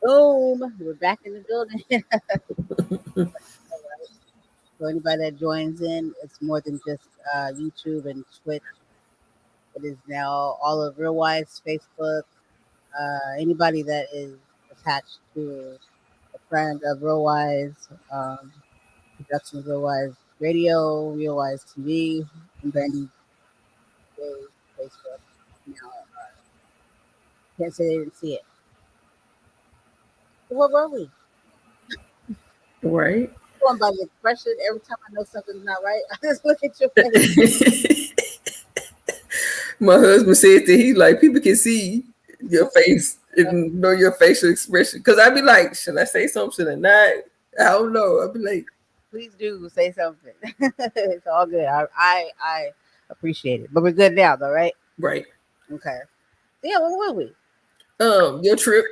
Boom, we're back in the building. So anybody that joins in, it's more than just YouTube and Twitch. It is now all of Realwise, Facebook. Anybody that is attached to a friend of Realwise, Productions Realwise Radio, Realwise TV, and Brandy J Facebook. Now, can't say they didn't see it. So what were we? Right. Going by the expression, every time I know something's not right, I just look at your face. My husband said that he like people can see your face and know your facial expression. Cause I be like, should I say something or not? I don't know. I be like, Please do say something. It's all good. I appreciate it. But we're good now, though, right? right. Okay. Yeah, where were we? Your trip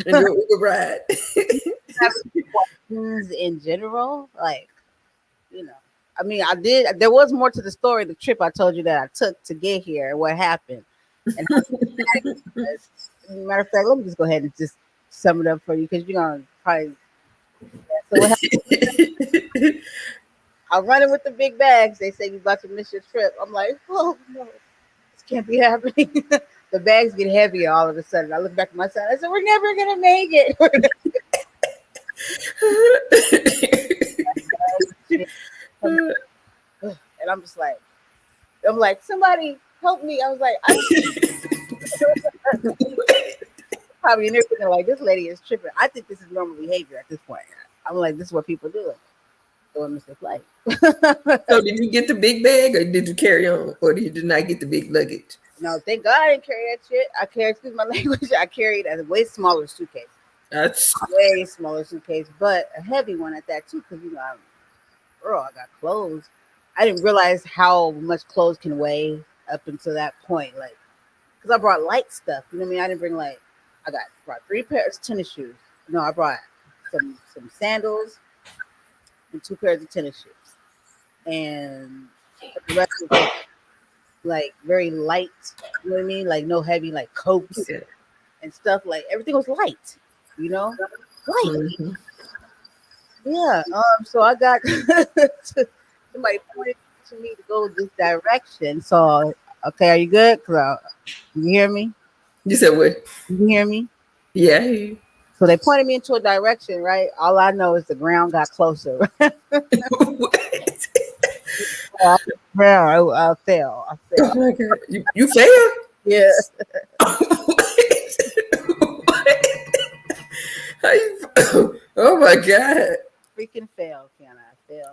and your Uber ride. Have questions in general, like you know. I mean, I did. There was more to the story. The trip I told you that I took to get here, and what happened, and how traumatic it was. Matter of fact, let me just go ahead and just sum it up for you because you're gonna probably. Yeah, so what happened? I'm running with the big bags. They say you about to miss your trip. I'm like, oh no, this can't be happening. The bags get heavier all of a sudden. I look back at my son. I said, we're never gonna make it. And I'm like, somebody help me. I was like, I probably in there thinking like this lady is tripping. I think this is normal behavior at this point. I'm like, this is what people do. So I missed the flight. So did you get the big bag or did you carry on? Or did you not get the big luggage? No, thank God I didn't carry that shit. I carried, excuse my language, I carried a way smaller suitcase. That's Way smaller suitcase, but a heavy one at that too, because girl, I got clothes. I didn't realize how much clothes can weigh up until that point. Like, because I brought light stuff. You know what I mean? I didn't bring like, brought three pairs of tennis shoes. No, I brought some sandals and two pairs of tennis shoes, and the rest was like very light. You know what I mean? Like no heavy like coats yeah. and stuff. Like everything was light. You know, light. Mhm. Yeah. So I got somebody pointed to me to go this direction. So okay, are you good? You hear me? You said what? You hear me? Yeah. So they pointed me into a direction, right? All I know is the ground got closer. What? I fell. I Oh fell. my god. You failed? Yeah. How you, oh my god. Freaking fell, can I fell?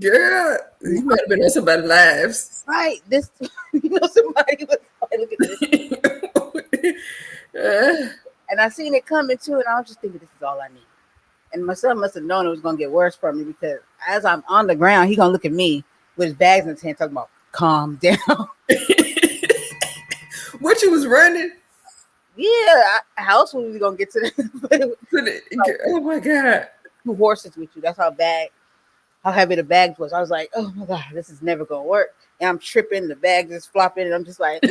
Girl, you might have been on somebody's lives. Right. This somebody was like, look at this. Uh, And I seen it coming too, and I was just thinking this is all I need. And my son must have known it was gonna get worse for me because as I'm on the ground, he gonna look at me with his bags in his hand talking about calm down. what you was running? Yeah, how else was we gonna get to the Oh my god. two horses with you? That's how heavy the bags was. I was like, oh my god, this is never gonna work. And I'm tripping, the bags is flopping, and I'm just like,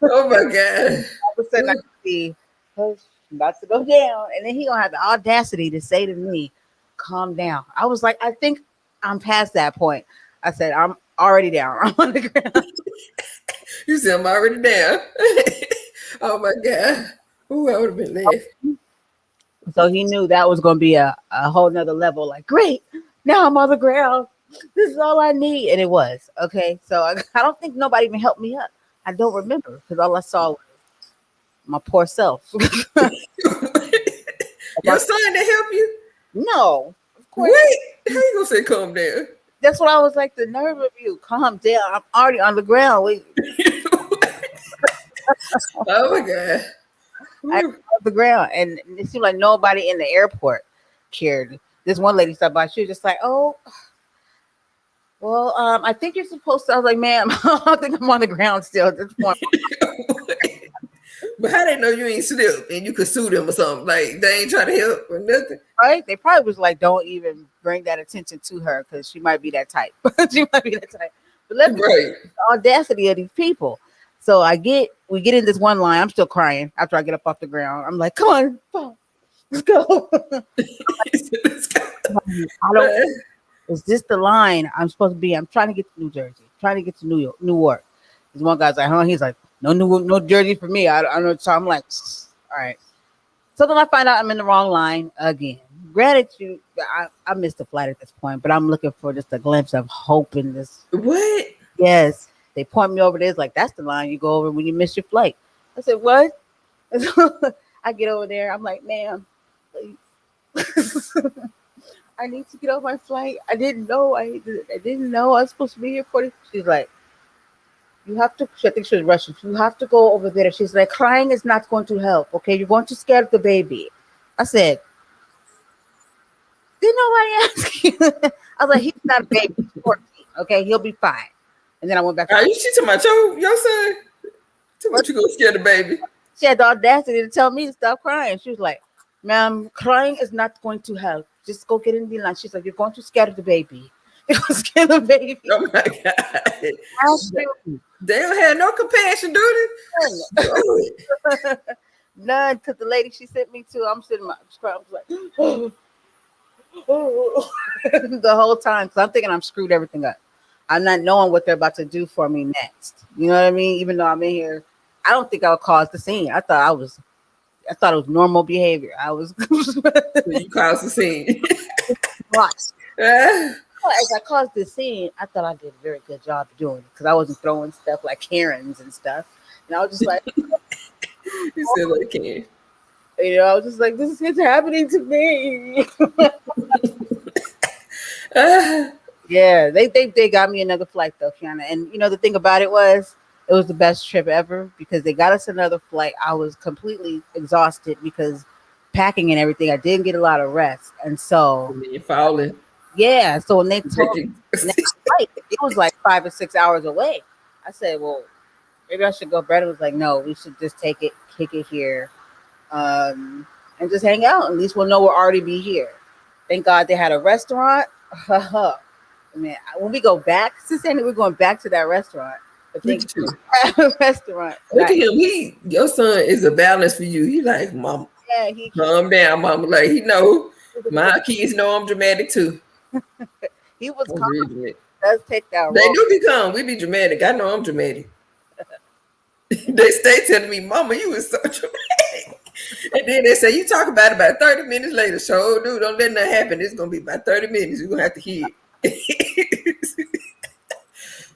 Oh my god. all of a sudden I can see, oh, I'm about to go down, and then he gonna have the audacity to say to me, calm down. I was like, I think I'm past that point. I said, I'm already down. I'm on the ground. You said I'm already down. Oh my god. Ooh, I would have been left. So he knew that was going to be a whole nother level. Like, great, now I'm on the ground. This is all I need. And it was. Okay. So I don't think nobody even helped me up. I don't remember because all I saw was my poor self. Your son to help you? No, of course. Wait, how you gonna say calm down? That's what I was like. The nerve of you. Calm down. I'm already on the ground. Wait, Oh my god. I Whew. on the ground. And it seemed like nobody in the airport cared. This one lady stopped by. She was just like, oh, well, I think you're supposed to. I was like, ma'am, I think I'm on the ground still at this point. But how they know you ain't slipped and you could sue them or something? Like they ain't trying to help or nothing. Right? They probably was like, don't even bring that attention to her because she might be that type. She might be that type. But let me Right. the audacity of these people. So we get in this one line. I'm still crying after I get up off the ground. I'm like, come on, let's go. I don't. Is this the line I'm supposed to be? I'm trying to get to New Jersey. Trying to get to Newark. This one guy's like, huh? He's like, no Jersey for me. I don't know. So I'm like, all right. So then I find out I'm in the wrong line again. Granted, I missed the flight at this point, but I'm looking for just a glimpse of hope in this. What? Yes, they point me over there. It's like that's the line you go over when you miss your flight. I said, what? I get over there. I'm like, ma'am, please. I need to get on my flight. I didn't know. I didn't know I was supposed to be here for this. She's like, you have to. I think she was Russian. You have to go over there. She's like, crying is not going to help. Okay, you're going to scare the baby. I said, didn't nobody ask you? I was like, he's not a baby. He's 14. Okay, he'll be fine. And then I went back. Are you talking about your son? Too much you gonna scare the baby? She had the audacity to tell me to stop crying. She was like, ma'am, crying is not going to help. Just go get in the line. She's like, you're going to scare the baby. You're going to scare the baby. Oh my God. They don't have no compassion, do they? None. Because the lady she sent me to, I'm sitting, I was like, the whole time. Because I'm thinking I'm screwed everything up. I'm not knowing what they're about to do for me next. You know what I mean? Even though I'm in here, I don't think I would cause the scene. I thought it was normal behavior. I was. You caused the scene. Watch. As I caused the scene, I thought I did a very good job of doing it because I wasn't throwing stuff like Karens and stuff. And I was just like, you said like Karen. You know, I was just like, this is happening to me. Yeah, they got me another flight though, Kiana. And you know the thing about it was the best trip ever because they got us another flight. I was completely exhausted because packing and everything. I didn't get a lot of rest, and so you're falling. Yeah, so when they told me next flight, it was like 5 or 6 hours away. I said, well, maybe I should go. Brandon was like, no, we should just kick it here, and just hang out. At least we'll know we'll already be here. Thank God they had a restaurant. Man, when we go back, Cincinnati, we're going back to that restaurant. Restaurant. Look at him. Your son is a balance for you. He like, mama. Yeah, calm down, mama. Like he know my kids know I'm dramatic too. He was calm. Let's take that role. They do be calm. We be dramatic. I know I'm dramatic. They stay telling me, mama, you was so dramatic. And then they say, you talk about it about 30 minutes later. So, dude, don't let nothing happen. It's going to be about 30 minutes. You're going to have to hear it.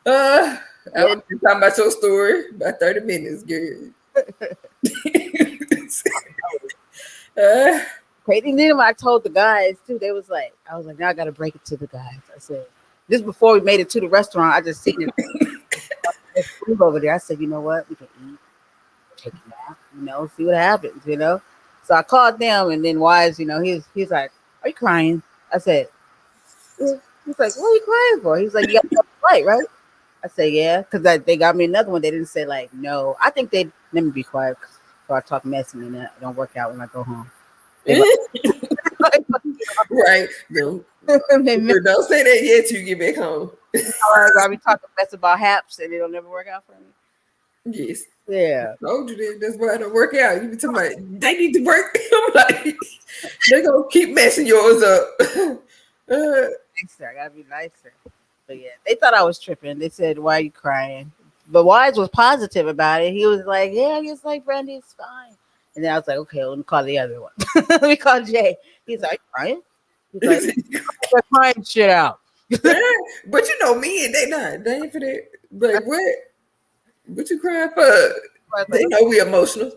I was talking about your story about 30 minutes, girl. Then I told the guys, too, I was like, now I got to break it to the guys. I said, this before we made it to the restaurant, I just seen it over there. I said, you know what? We can eat, take a nap, see what happens, So I called them, and then Wise, he's like, are you crying? I said, yeah. He's like, what are you crying for? He's like, you got a flight, right? I said, yeah, because they got me another one. They didn't say like, no. I think let me be quiet before I talk messy and it don't work out when I go home. Right. No. Don't say that yet till you get back home. I be talking mess about haps and it'll never work out for me. Yes. Yeah. I told you that. That's why it don't work out. You be talking about they need to work. I'm like, they're gonna keep messing yours up. Nicer. I gotta be nicer. But yeah, they thought I was tripping. They said, why are you crying? But Wise was positive about it. He was like, yeah, just like Brandy, it's fine. And then I was like, okay, let me call the other one. Let me call Jay. He's like, crying? He's like, they're crying shit out. But you know me and they ain't for that. Like what? What you crying for? They know we emotional.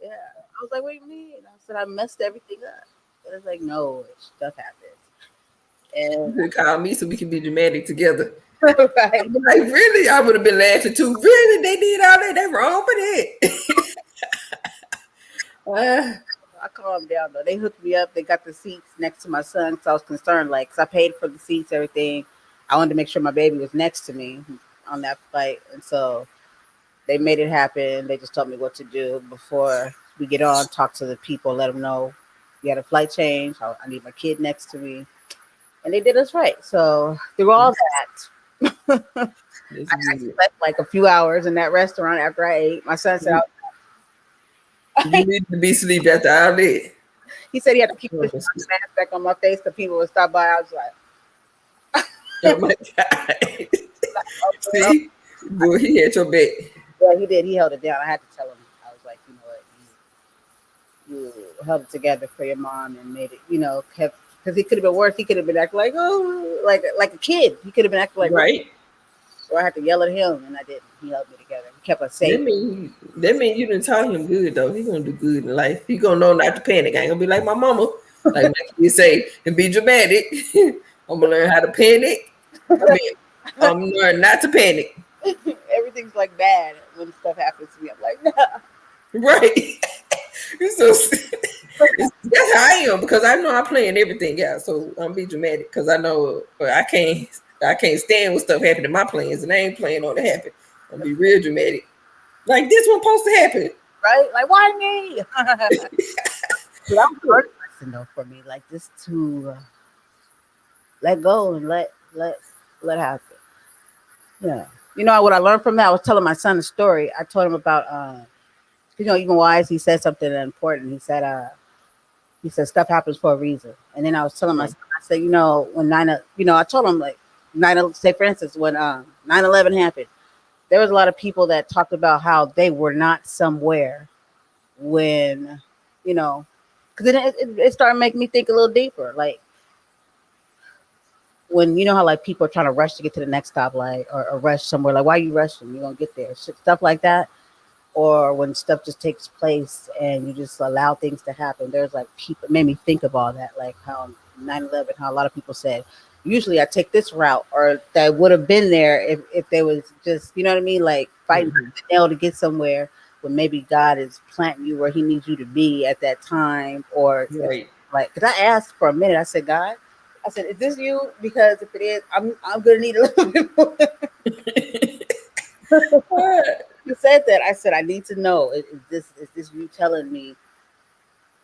Yeah. I was like, what do you mean? I said, I messed everything up. But it's like, no, stuff happens. And you call me so we can be dramatic together. Right. Like, really? I would have been laughing too. Really? They did all that? They wrong for that. I calmed down though. They hooked me up. They got the seats next to my son because I was concerned. Like, because I paid for the seats, everything. I wanted to make sure my baby was next to me on that flight. And so they made it happen. They just told me what to do before we get on, talk to the people, let them know we had a flight change. I need my kid next to me. And they did us right. So through all that, That's I good. slept like a few hours in that restaurant after I ate. My son said, You need to be asleep at the outlet. he said he had to keep Oh pushing my mask back on my face so people would stop by. I was my God. like, oh, well. See? Boy, he had your back. Yeah, he did. He held it down. I had to tell him. I was like, you know what, you held it together for your mom and made it, kept, because he could have been worse. He could have been acting like, oh, like a kid. He could have been acting like, Right? so I had to yell at him, and I didn't. He held me together. He kept us That safe. mean that mean you done taught him good though. He gonna do good in life. He gonna know not to panic. I ain't gonna be like my mama, like my kids say, and be dramatic. I'm gonna learn how to panic. I mean, I'm learn not to panic. Everything's like bad when stuff happens to me. I'm like, nah. Right? You so that's how I am because I know I'm playing everything out. So I'm be dramatic because I know I can't stand when stuff happen to my plans and I ain't playing on it happen. I'm be real dramatic. Like this one supposed to happen. Right? Like, why me? So that was the hard lesson though for me, like just to let go and let happen. Yeah. You know what I learned from that? I was telling my son a story. I told him about even Wise, he said something important. He said stuff happens for a reason. And then I was telling my Right. son, I said, when I told him like say for instance, when 9/11 happened, there was a lot of people that talked about how they were not somewhere when, you know, because it started making me think a little deeper. Like when how like people are trying to rush to get to the next stoplight or rush somewhere, like why are you rushing? You're gonna get there. Stuff like that. Or when stuff just takes place and you just allow things to happen. There's like people it made me think of all that, like how 9/11, how a lot of people said, usually I take this route, or that would have been there if there was just, you know what I mean, like fighting Mhm. the nail to get somewhere when maybe God is planting you where he needs you to be at that time. Or it's Right. like, because I asked for a minute, I said, God, I said, is this you? Because if it is, I'm gonna need a little bit more. You said that. I said, I need to know. Is this you telling me?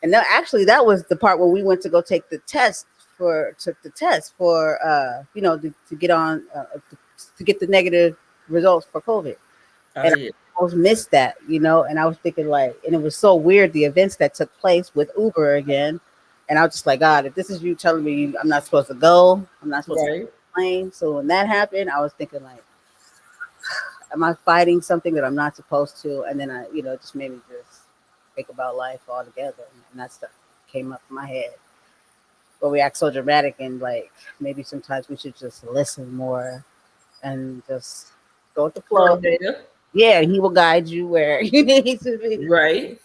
And no, actually, that was the part where we went to go take the test took the test for to get on to get the negative results for COVID. Oh And yeah. I almost missed that, and I was thinking like, and it was so weird the events that took place with Uber again. And I was just like, God, if this is you telling me I'm not supposed to go, I'm not supposed to Right. plane. So when that happened, I was thinking like, am I fighting something that I'm not supposed to? And then it just made me just think about life altogether. And that stuff came up in my head. But we act so dramatic, and like maybe sometimes we should just listen more and just go with the flow. Calm down. Yeah, he will guide you where you need to be. Right.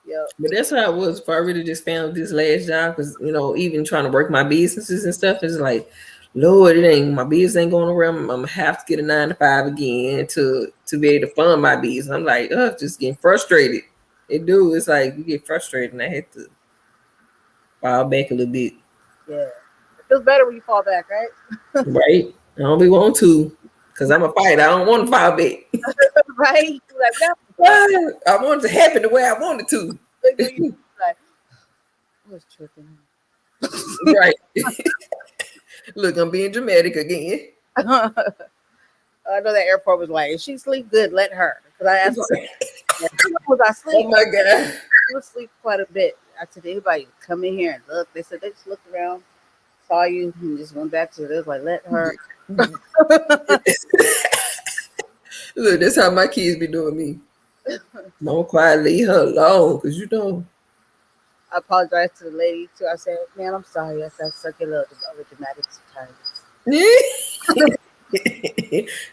Yep. But that's how it was if I really just found this last job because even trying to work my businesses and stuff is like, Lord, it ain't my business ain't going around. I'm gonna have to get a 9 to 5 again to be able to fund my business. I'm like, just getting frustrated. It do. It's like you get frustrated, and I had to fall back a little bit. Yeah. It feels better when you fall back, right? Right? I don't be want to, cause I'm a fighter. I don't want to fall back. Right? You're like, no, I want it to happen the way I want it to. like, no, you like, I was tripping. Right. Look, I'm being dramatic again. I know that airport was like, if she sleep good, let her. Because I asked her, like, how long was I Oh asleep? my God. I was asleep quite a bit. I said, anybody come in here and look. They said they just looked around, saw you, and just went back to it. It was like, let her. Look, that's how my kids be doing me. Don't quiet, leave her alone, cause I apologized to the lady too. I said, man, I'm sorry. I said, I suck a little over dramatic sometimes.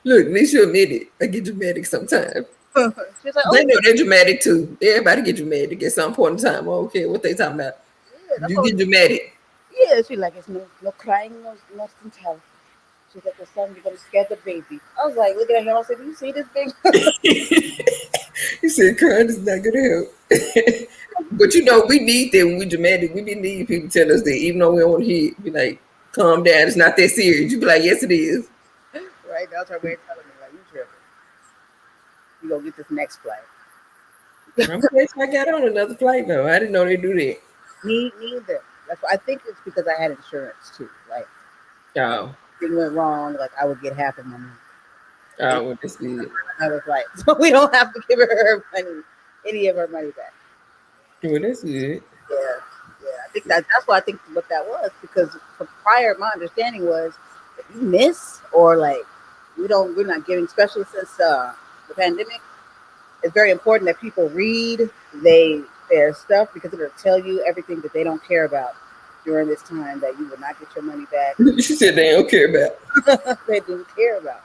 Look, at least you admit it. I get dramatic sometimes. She's like, They oh, know they're dramatic too. Everybody get dramatic at some point in time. I don't care what they talking about. yeah, that's You what. get dramatic. Yeah, she's like, it's no crying, no tell. She's like, the son, you're gonna scare the baby. I was like, looking at him. I said, do you see this thing? You said crying is not gonna help. But we need that when we dramatic. We be need people tell us that even though we don't want to hear it, be like, calm down, it's not that serious. You be like, yes it is. Right? That's her way of telling me, like, you tripping. You gonna get this next flight. I'm glad I got on another flight though. I didn't know they do Me neither. That's why I think it's because I had insurance too. Like, that. Oh. thing went wrong, like I would get half of my money. And Oh, well, that's good. I was right. So we don't have to give her money, any of her money back. Well, that's good. Yeah, yeah. I think that's why I think what that was because from prior my understanding was if you miss or like we're not giving, especially since the pandemic. It's very important that people read their stuff because it'll tell you everything that they don't care about during this time that you will not get your money back. She said they don't care about. They didn't care about.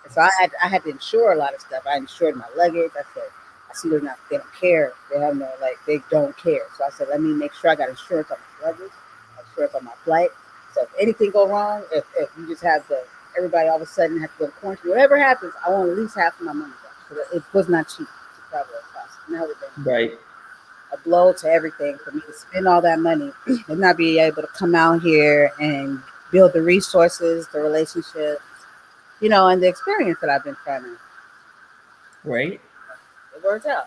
And so I had to insure a lot of stuff. I insured my luggage. I said, I see they don't care. They have no like they don't care. So I said, let me make sure I got insurance on my luggage, insurance on my flight. So if anything go wrong, if you just have the everybody all of a sudden have to go to quarantine, whatever happens, I want at least half of my money back. So it was not cheap to travel across. And that would have been Right. a blow to everything for me to spend all that money and not be able to come out here and build the resources, the relationships, and the experience that I've been trying to. Right. It works out.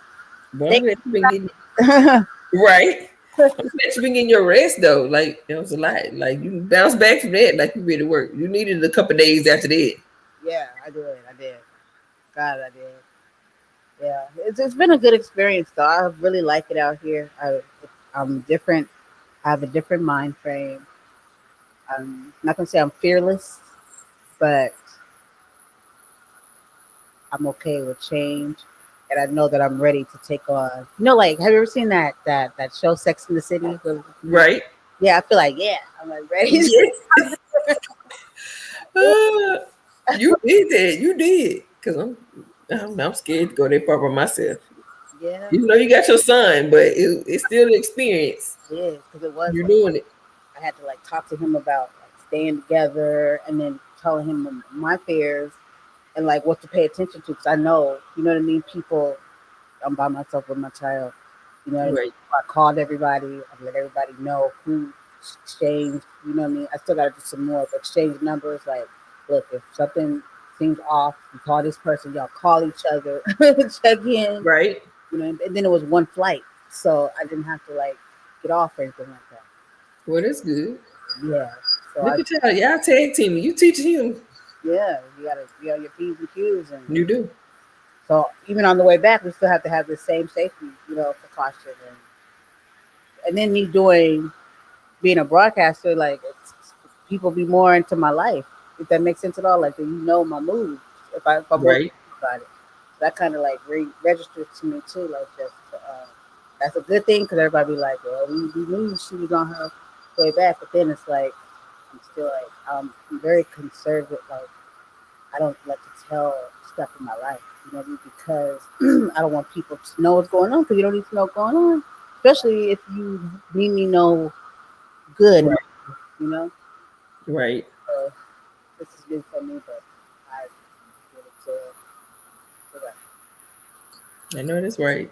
Well, I'm Thank glad you been getting you. right. I'm glad you been getting your rest though. Like that was a lot. Like you bounced back from that. Like you really worked. You needed a couple days after that. Yeah, I did. I did. God, I did. Yeah, it's been a good experience though. I really like it out here. I'm different. I have a different mind frame. I'm not gonna say I'm fearless, but I'm okay with change, and I know that I'm ready to take on. Like have you ever seen that show Sex in the City? Right. Yeah, I feel like I'm like ready. Yes. Uh, you did that. You did. Cause I'm scared to go that far by myself. Yeah, You know you got your son, but it's still an experience. yeah, because it was You're like doing it. I had to like talk to him about like staying together, and then telling him my fears and like what to pay attention to. Because I know, you know what I mean. People, I'm by myself with my child. You know what I mean. Right. I called everybody. I let everybody know who exchanged. You know what I mean. I still got to do some more, but exchange numbers. Like, look, if something seems off, you call this person. Y'all call each other, check in. Right. And then it was one flight, so I didn't have to like get off or anything like that. Well, that's good. Yeah. So Look at y'all tag team. You teaching him. yeah, you gotta be on your P's and Q's, and You do. so even on the way back, we still have to have the same safety, precaution, and then me doing being a broadcaster, like people be more into my life, if that makes sense at all. Like, my moves if I'm working Right. about it, that kind of like registers to me too, like just that's a good thing because everybody be like, well, we knew she was on her way back, but then it's like I'm still like I'm very conservative, like I don't like to tell stuff in my life, because I don't want people to know what's going on because you don't need to know what's going on, especially if you need me know good, Right. you know. Right. So this is good for me, but I give it to that. I know that's right.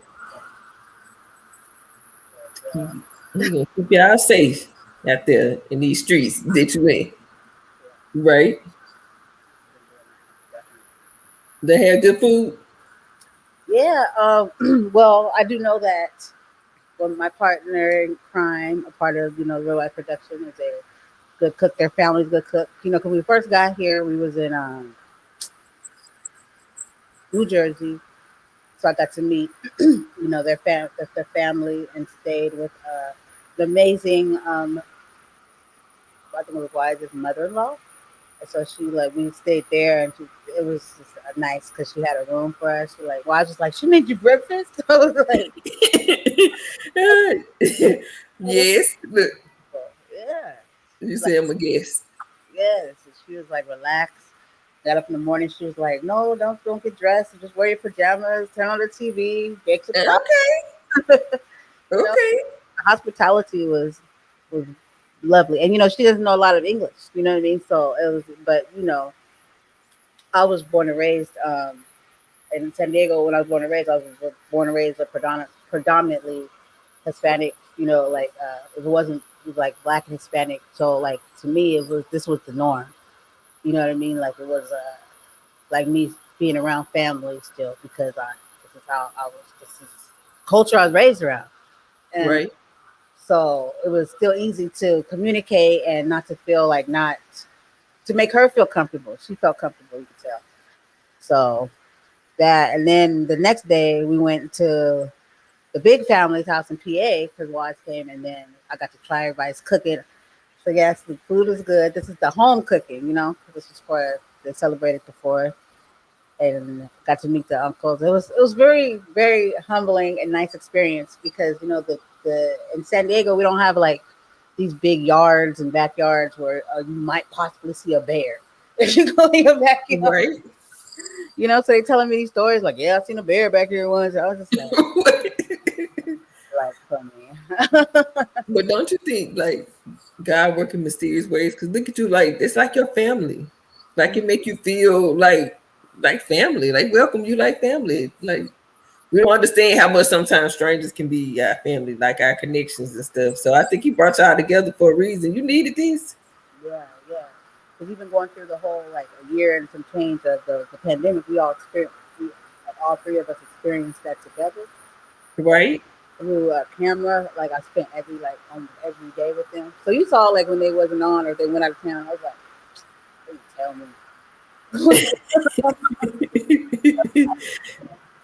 But, You gonna keep y'all safe out there in these streets that you in. Right. They have good food. yeah. Well, I do know that. Well, my partner in crime, a part of Real Life Production, is a good cook. Their family's a good cook. Because we first got here, we was in New Jersey, so I got to meet their family and stayed with the amazing I think it was Wise's mother-in-law. And so she like we stayed there, and it was just nice because she had a room for us. She like, well, I was just like, she made you breakfast. I was like, Yes. Look, yeah, you like say I'm a guest. yes. And she was like, relax. Got up in the morning. She was like, no, don't get dressed. Just wear your pajamas. Turn on the TV. Bake some coffee. Okay. You know, Okay. the hospitality was lovely, and she doesn't know a lot of English. You know what I mean? So it was, but I was born and raised in San Diego. When I was born and raised, I was born and raised a predominantly Hispanic. Like it was like black and Hispanic. So like to me, this was the norm. You know what I mean? Like it was like me being around family still because this is how I was. This is culture I was raised around, and Right. so it was still easy to communicate and not to feel like not to make her feel comfortable. She felt comfortable, you could tell. So that, and then the next day we went to the big family's house in PA because Watts came, and then I got to try everybody's cooking. So yes, the food was good. This is the home cooking, you know. This is for they celebrated the fourth, and got to meet the uncles. It was very humbling and nice experience because you know the in San Diego we don't have like these big yards and backyards where you might possibly see a bear if you go in your backyard. Right. You know, so they telling me these stories like, yeah, I've seen a bear back here once. I was just like funny. But don't you think like God work in mysterious ways? Because look at you, like it's like your family. Like it make you feel like family, like welcome you like family. Like we don't understand how much sometimes strangers can be our family, like our connections and stuff. So I think he brought y'all together for a reason. You needed this. Yeah, yeah. Because even going through the whole like a year and some change of the pandemic, we all experienced, like all three of us experienced that together. Like Right? through a camera, like I spent almost every day with them. So you saw like when they wasn't on or they went out of town, I was like, they didn't tell me.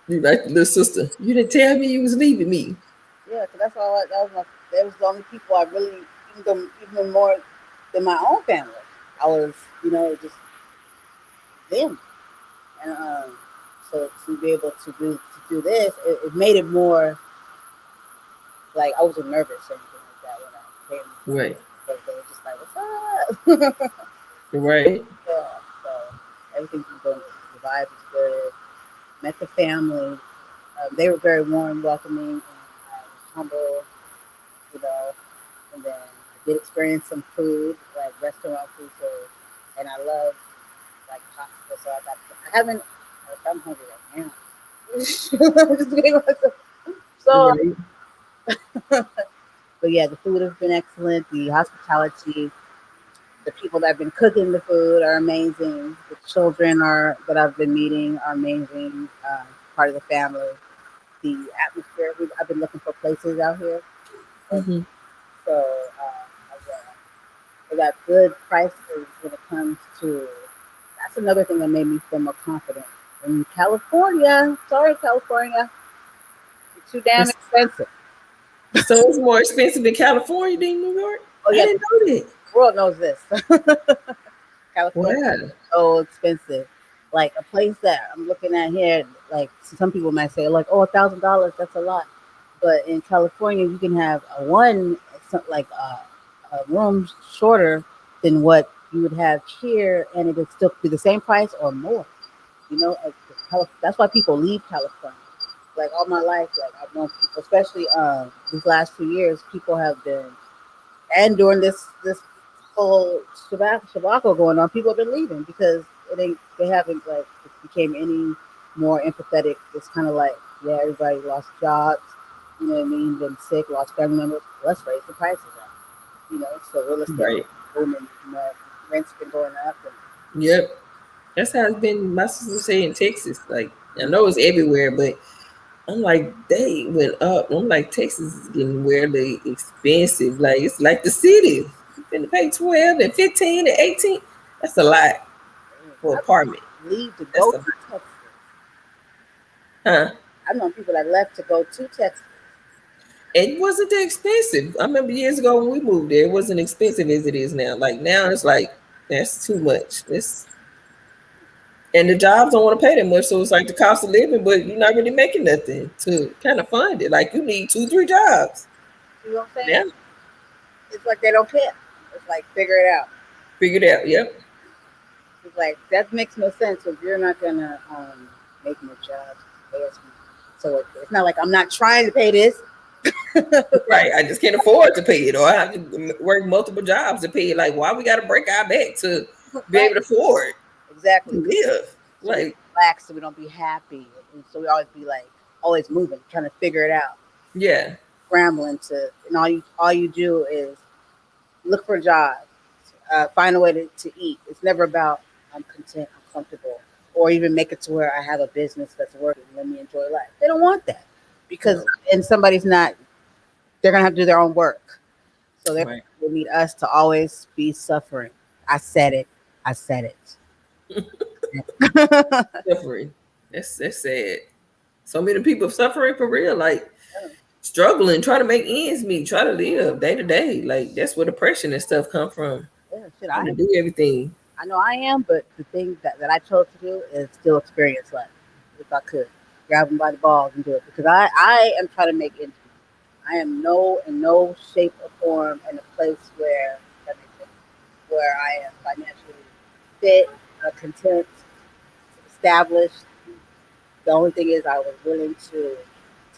You like the little sister. You didn't tell me you was leaving me. Yeah, because that's all. That was the only people I really even more than my own family. I was, you know, just them, and so to be able to do this, it made it more like I wasn't nervous or anything like that when I came Right. because they were just like, "What's up?" Right. Yeah, so everything's been going. The vibe is good. Met the family. They were very warm, welcoming, and humble. You know, and then I did experience some food, like restaurant food. So, and I love like pasta. So I haven't. I'm hungry right now. I'm just getting myself. So, Right. but yeah, the food has been excellent. The hospitality, the people that have been cooking the food are amazing. The children are that I've been meeting are amazing. Part of the family. The atmosphere. I've been looking for places out here, and Hmm. so I got good prices when it comes to. That's another thing that made me feel more confident. In California, sorry California, you're too damn expensive. So it's more expensive in California than New York. Oh I yeah, didn't know that. the world knows this. California Wow. is so expensive. Like a place that I'm looking at here, like some people might say, like, oh, $1,000, that's a lot. But in California, you can have like a room shorter than what you would have here, and it would still be the same price or more. You know, that's why people leave California. Like all my life, like I've known people, especially these last 2 years, people have been, and during this whole tobacco going on, people have been leaving because they haven't like became any more empathetic. It's kind of like yeah, everybody lost jobs, you know what I mean, been sick, lost family members. Let's raise the prices up, you know. So real estate Right. booming, you know, rents been going up, Yep. That's how it's been. My sister say in Texas. Like I know it's everywhere, but I'm like they went up. I'm like Texas is getting weirdly expensive. Like it's like the city. You finna pay 12 and 15 and 18. That's a lot for I apartment. leave to That's go to a Texas. huh. I've known people that left to go to Texas. It wasn't that expensive. I remember years ago when we moved there, it wasn't expensive as it is now. Like now it's like that's too much. This and the jobs don't want to pay that much, so it's like the cost of living, but you're not really making nothing to kind of fund it. Like you need two, three jobs. You know what I'm saying? Yeah, It's like they don't care. It's like figure it out. figured out. Yep. It's like that makes no sense if you're not gonna make no jobs. Pay us. So it's not like I'm not trying to pay this. Right. I just can't afford to pay it, or I have to work multiple jobs to pay it. Like, why we got to break our back to be Right. able to afford Exactly. to live? So we Like, relax, so we don't be happy, and so we always be like always moving, trying to figure it out, yeah, scrambling to, and all you do is look for a job, find a way to eat. It's never about I'm content, I'm comfortable, or even make it to where I have a business that's working. Let me enjoy life. They don't want that because no, and somebody's not. They're gonna have to do their own work, so therefore right, they need us to always be suffering. I said it. I said it. Suffering. That's sad. So many people suffering for real, like struggling, trying to make ends meet, try to live day to day. Like that's where depression and stuff come from. Yeah, shit, Trying to do everything. I know I am, but the thing that I chose to do is still experience life. If I could, grab them by the balls and do it because I am trying to make ends meet. I am in no shape or form in a place where that makes sense, where I am financially fit, content, established. The only thing is I was willing to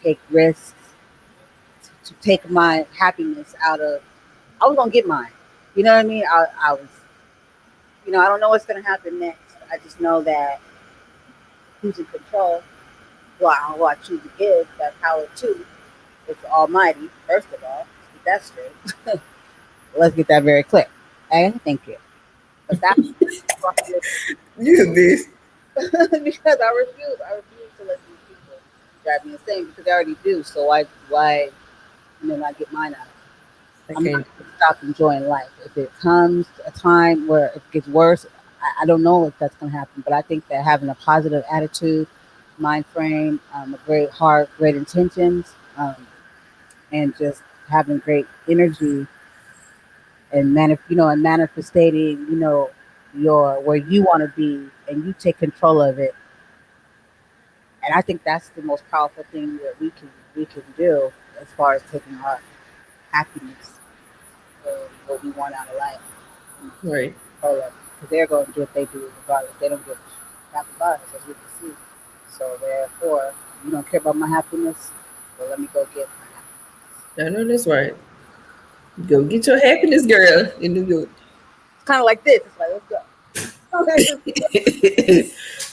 take risks to take my happiness out of. I was gonna get mine. You know what I mean? I was. I don't know what's gonna happen next. I just know that who's in control, who I choose to give that power to, is the Almighty. First of all, let's get that straight. Let's get that very clear. Okay, thank you. But that's You this. because I refuse to let these people drive me insane because they already do. So why not get mine out? I I'm not can't. going to stop enjoying life. If it comes a time where it gets worse, I don't know if that's going to happen. But I think that having a positive attitude, mind frame, a great heart, great intentions, and just having great energy and and manifesting, your where you want to be, and you take control of it. And I think that's the most powerful thing that we can do as far as taking our happiness and what we want out of life. Take Right. control of it. Because they're going to do what they do regardless. They don't give a crap about us, as we can see. So therefore, you don't care about my happiness. Well, let me go get my I know that's right. Go get your happiness, girl, in New York. happiness. It's kind of like this. It's like, let's go.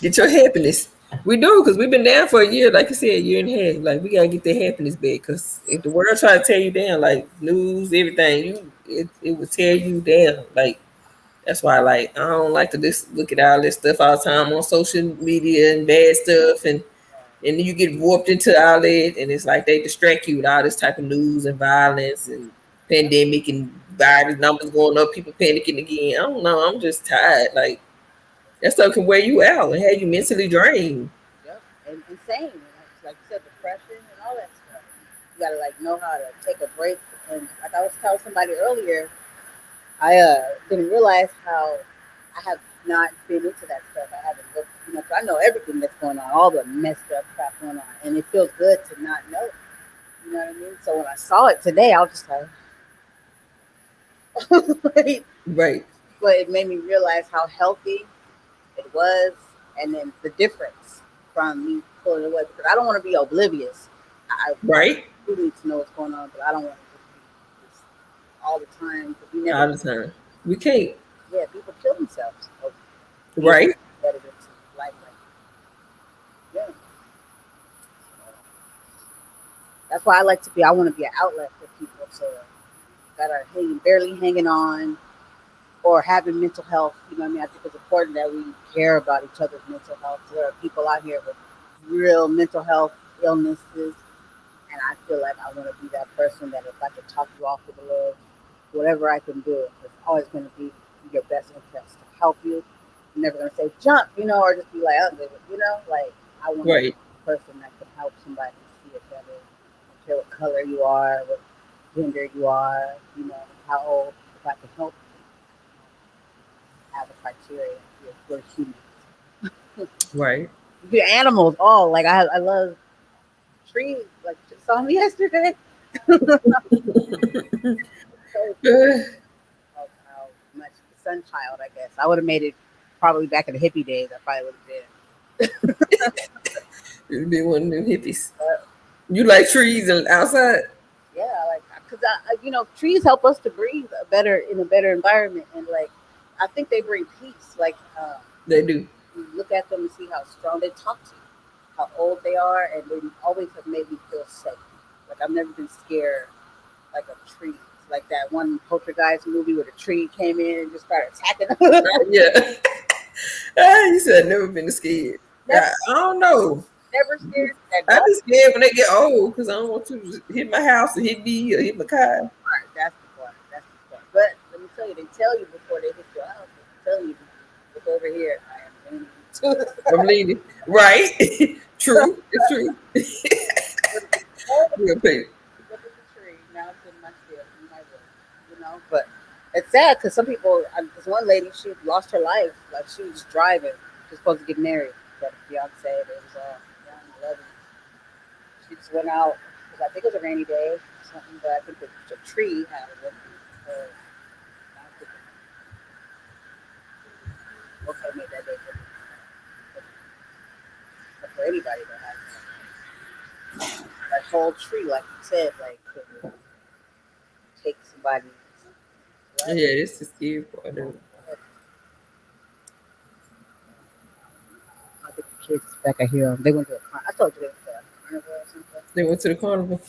Get your happiness. We do because we've been down for a year, like I said, a year and a half. Like we gotta get the happiness back because if the world try to tear you down, like news, everything, it will tear you down. Like that's why, like I don't like to just look at all this stuff all the time on social media and bad stuff, and then you get warped into all that, and it's like they distract you with all this type of news and violence and pandemic and virus numbers going up, people panicking again. I don't know. I'm just tired. Like that stuff can wear you out and have you mentally drained. Yep. And insane. And like you said, depression and all that stuff. You got to like know how to take a break. And like I was telling somebody earlier, I didn't realize how I have not been into that stuff. I haven't looked, so I know everything that's going on, all the messed up crap going on, and it feels good to not know. You know what I mean? So when I saw it today, I was just like, Right, but it made me realize how healthy it was, and then the difference from me pulling away because I don't want to be oblivious. I right, do need to know what's going on, but I don't want to just be all the time because we never. all the time. We can't. Yeah, people kill themselves. Being Right, competitive to life like yeah. That's why I like to be. I want to be an outlet for people that are barely hanging on or having mental health. You know what I mean? I think it's important that we care about each other's mental health. There are people out here with real mental health illnesses, and I feel like I want to be that person that if I can talk you off of the ledge, whatever I can do, it's always going to be in your best interest to help you. I'm never going to say jump, or just be like, like I want to be right. the person that can help somebody see it better. I don't care what color you are, what gender you are, how old. If I can help you have a criteria, we're humans. Right. We're animals, all like I love trees. Like you saw me yesterday. So how much the sun child, I guess. I would have made it probably back in the hippie days. I probably would have been. You be one of them hippies. But You like trees and outside? yeah, like because trees help us to breathe in a better environment, and like I think they bring peace. Like They do. you look at them and see how strong they talk to you, how old they are, and they always have made me feel safe. Like I've never been scared like of trees. Like that one poltergeist movie where the tree came in and just started attacking them. Yeah. You said never been scared. never, I don't know. never scared. That I dog be scared when they get old because I don't want to hit my house or hit me or hit my car. part. That's the part. That's the part. But let me tell you, they tell you before they hit your house. They tell you. look over here. I am leaning to the I'm side. leaning. Right. True. It's true. Would have been all the Real pain. look at the tree. Now it's in my field, in my room. But it's sad because some people. This one lady, she lost her life. Like she was driving. She was supposed to get married. She had a fiance. They was young, 11. She just went out because I think it was a rainy day or something. But I think the tree had a with her. I was thinking, okay, maybe that day. But for anybody that has that whole tree, like you said, like could take somebody's life. Yeah, this is scary part of it. I think the kids back. I hear them. They went to a I told you they went to a carnival or something. They went to the carnival.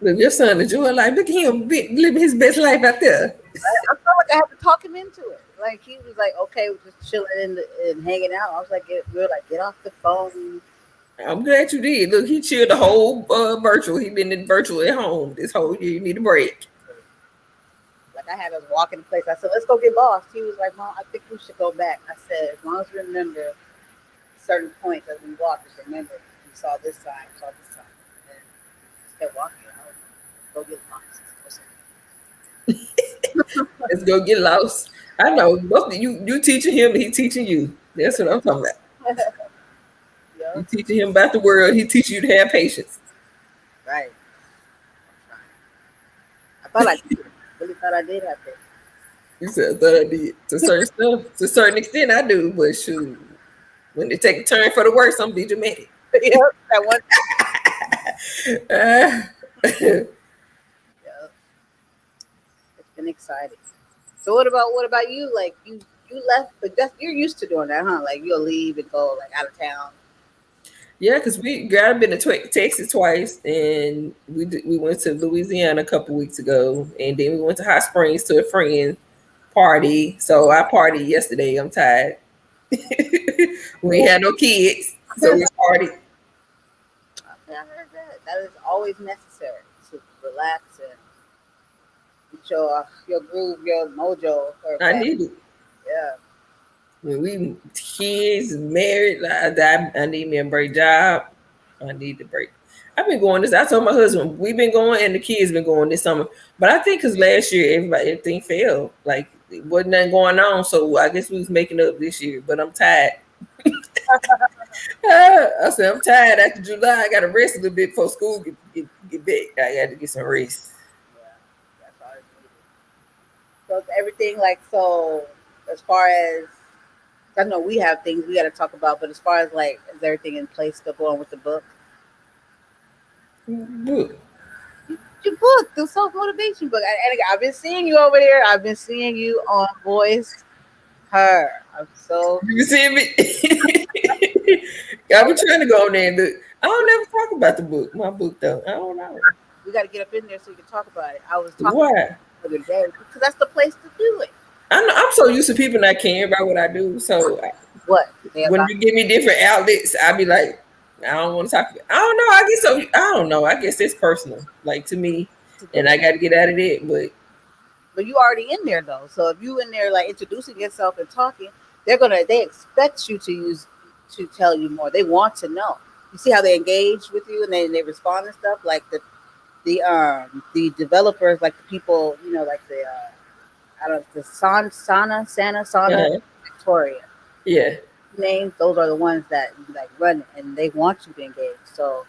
Look, your son enjoying life. Look at him living his best life out there. I felt like I had to talk him into it. Like he was like, okay, we're just chilling and hanging out. I was like, we were like, get off the phone. I'm glad you did. Look, he chilled the whole virtual. He been in virtual at home this whole year. You need a break. Like I had us walking the place. I said, let's go get lost. He was like, Mom, I think we should go back. I said, as long as we remember certain points as we walk, just remember we saw this sign, we saw this sign, and just kept walking. I was like, go get lost. Let's go get lost. I know both of you teaching him, he teaching you. That's what I'm talking about. Yeah, You teaching him about the world. He teaching you to have patience. right. I thought I did. Really thought I did have this. You said I thought I did to certain stuff. To a certain extent, I do. But shoot, when they take a turn for the worse, I'm be dramatic. Yep, that one. Uh, Yep, it's been exciting. So what about you? Like you left, but you're used to doing that, huh? Like you'll leave and go like out of town. yeah, because I've been to Texas twice, and we went to Louisiana a couple weeks ago, and then we went to Hot Springs to a friend party. So I partied yesterday. I'm tired. We ain't had no kids, so we partied. Yeah, I heard that. That is always necessary to relax and get your groove, your mojo, or I back. need it. Yeah. When we kids married, I need me a break job. I need the break. I've been going this. I told my husband we've been going, and the kids been going this summer. But I think because last year everything failed, like it wasn't nothing going on. So I guess we was making up this year. But I'm tired. I said I'm tired. After July, I got to rest a little bit before school get back. I got to get some rest. Yeah, that's all it's needed. So it's everything like so. As far as I know, we have things we got to talk about, but as far as like, is everything in place to go on with the book? Good. Your book, the self motivation book. And again, I've been seeing you over there. I've been seeing you on Voice Her. I'm so You see me? I be trying to go on there and look. I don't never talk about the book. My book though. I don't know. we got to get up in there so we can talk about it. I was talking Why? the other day because that's the place to do it. I know, I'm so used to people not caring about what I do. So What they when about? you give me different outlets, I be like, I don't want to talk. I don't know. I guess so. I don't know. I guess it's personal, like to me, and I got to get out of it. But you already in there though. So if you in there like introducing yourself and talking, they expect you to use to tell you more. They want to know. You see how they engage with you and they respond and stuff like the developers, like the people, like the I don't know, the Sana uh, Victoria yeah, names. Those are the ones that like run it, and they want you to engage. So